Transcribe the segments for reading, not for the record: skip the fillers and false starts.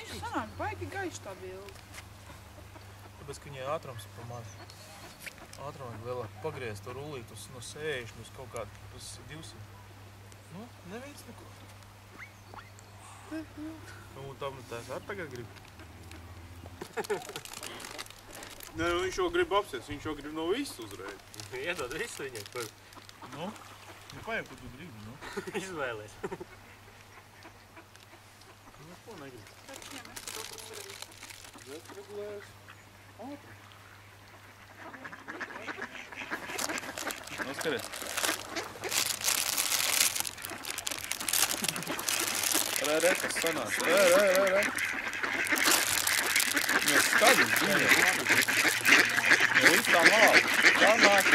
Viņš sanāk baigi gaiši tā bilde. Tāpēc, ka viņai ātrums ir pa maz. Ātram vajag lielāk pagriezt to rullīt no 60 uz kaut kādu, uz 200. Nu, neviens neko. Nu, tam tās ar tagad grib. Nē, nu viņš jau grib apsies, viņš jau grib no visu uzreiz. Iedod visu viņai, kur. Nu, paņem, ko tu gribi, nu. Izvēlies. Neko negrib. Tad viņam es to uzreiz. Zet regulēs. Ātri. Noskaries. Re, kas sanās. Re. Mēs skaļi ziņā. Nu, līdz tā malā. Tā nāk.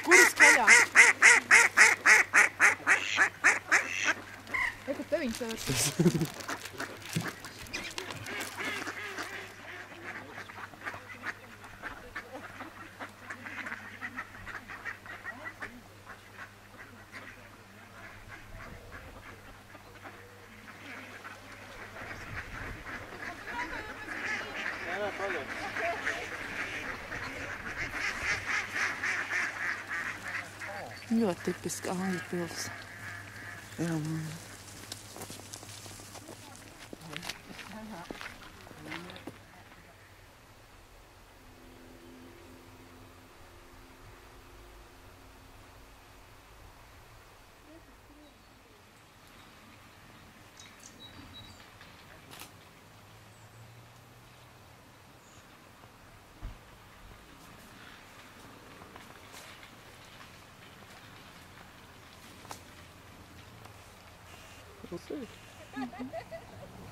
Kur ir skaļāk? Eku te viņš vērš. Ļoti tipiski Angļu pils. Jā,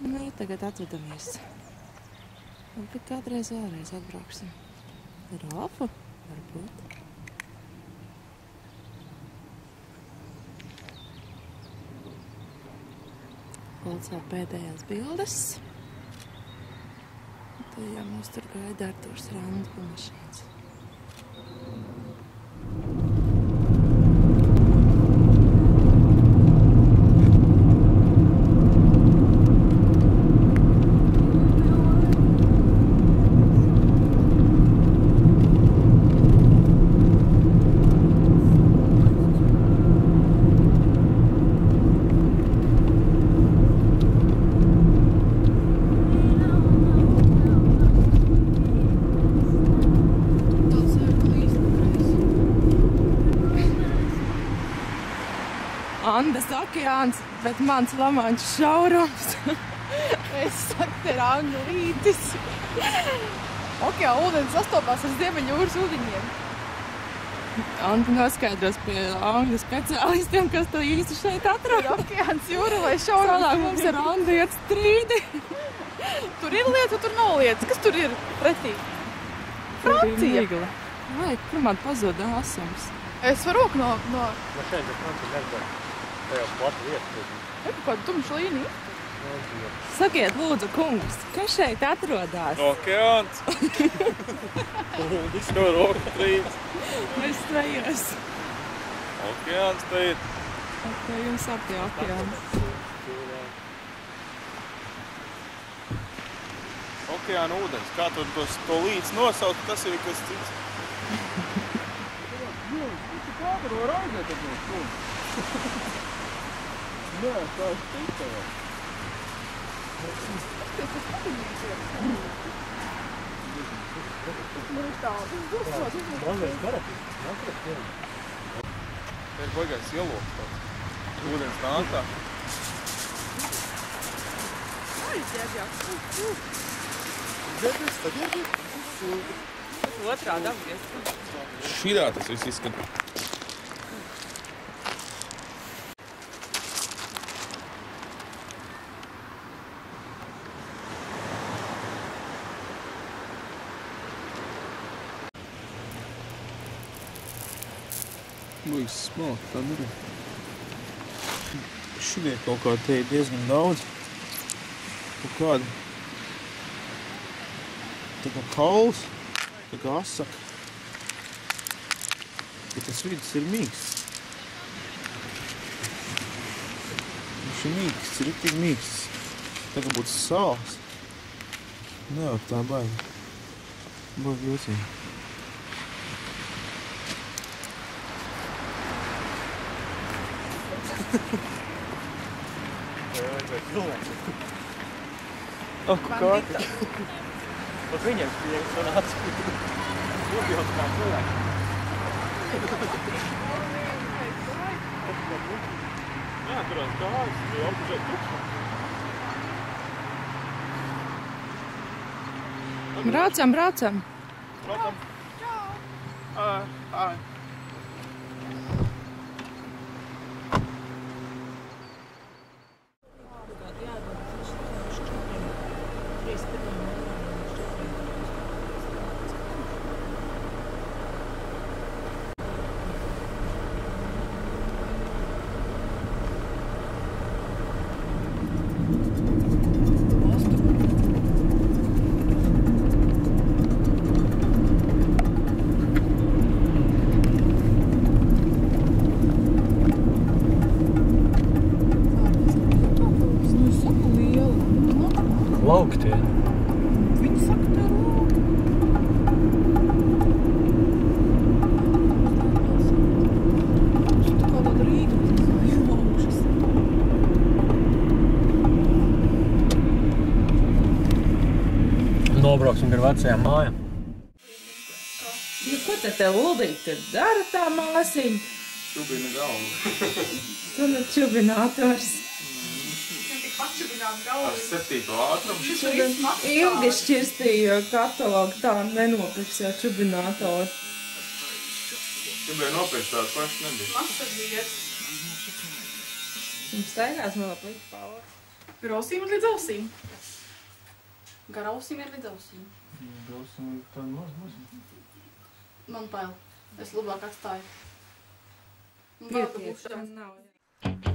Nu, tagad atvedamies. Bet kādreiz vēlreiz atbrauksim. Rāfu? Varbūt. Pulcā pēdējās bildes. Tad jau mūs tur gaida Arturs Randa pa mašīnas. Andas okeāns, bet mans Lamančs šaurums. Es saku, te ir Andu rītis. Okeāna ūdens sastopās ar Ziemeļjūras ūdeņiem. Anda noskaidros pie angļu speciālistiem, kas to īsti šeit atrod. Okeāns jūra vai šaurums. Sanāk mums ar Andu iet strīdi. Tur ir lieta, tur nav lietas. Kas tur ir pretī? Francija. Vai, kur man pazuda asums? Es varu roku no... No šeit, bet Francija negrib. Tā jau plata vieta. Eku kādu tumšu līniju. Sakiet, lūdzu, kungs, kas šeit atrodās? Okeāns. Viss no roku trīts. Es tvējos. Okeāns te ir. Tā jums ap tie okeāns. Okeāna ūdens. Kā tur to līdz nosaukt, tas ir kas cits. Kāda var aizēt ar no stūmu? Nē, tā ir tika jau. Te ir baigais ieloks tāds. Ūdens nāktā. Otrādi apgriezt. Šitā tas viss izskatās. Būs smalki, tā ir. Šitie kaut kā te ir diezgan daudz. Kaut kādi. Tā kā kauls, tā kā asaka. Bet tas vidus ir mīksts. Viņš ir mīksts, riktīgi mīksts. Tā kā būtu sāls. Nevar tā baigi. Baigi jocīgi. Aku kārti. Pat viņiem spiegs un atspīd. Lūpjot kā cilvēki. Jā, turās kājas, jo apžēt tukšā. Braucam, braucam. Braucam. Ai. Lauktie. Viņi saka, tā rūk. Tā kā tāda Rīga, tas ir augšas. Nobrauksim ar vecajām mājām. Nu, ko tad tev Uldīt tur dara tā māsiņa? Čubina galvu. Tu nu čubinātors. Ar 7. ātrumu. Ilgi šķirstīja katalogu tā nenopirks jau čubinātoru. Gribēju nopirkt tādu pašu nebija. Masažieris. Mums staigās vēl plika pāri. Gar ausīm ir līdz ausīm. Gar ausīm ir līdz ausīm. Brausim tādu mazu. Man bail. Es labāk atstāju. Un vēl, ka būšu Nav.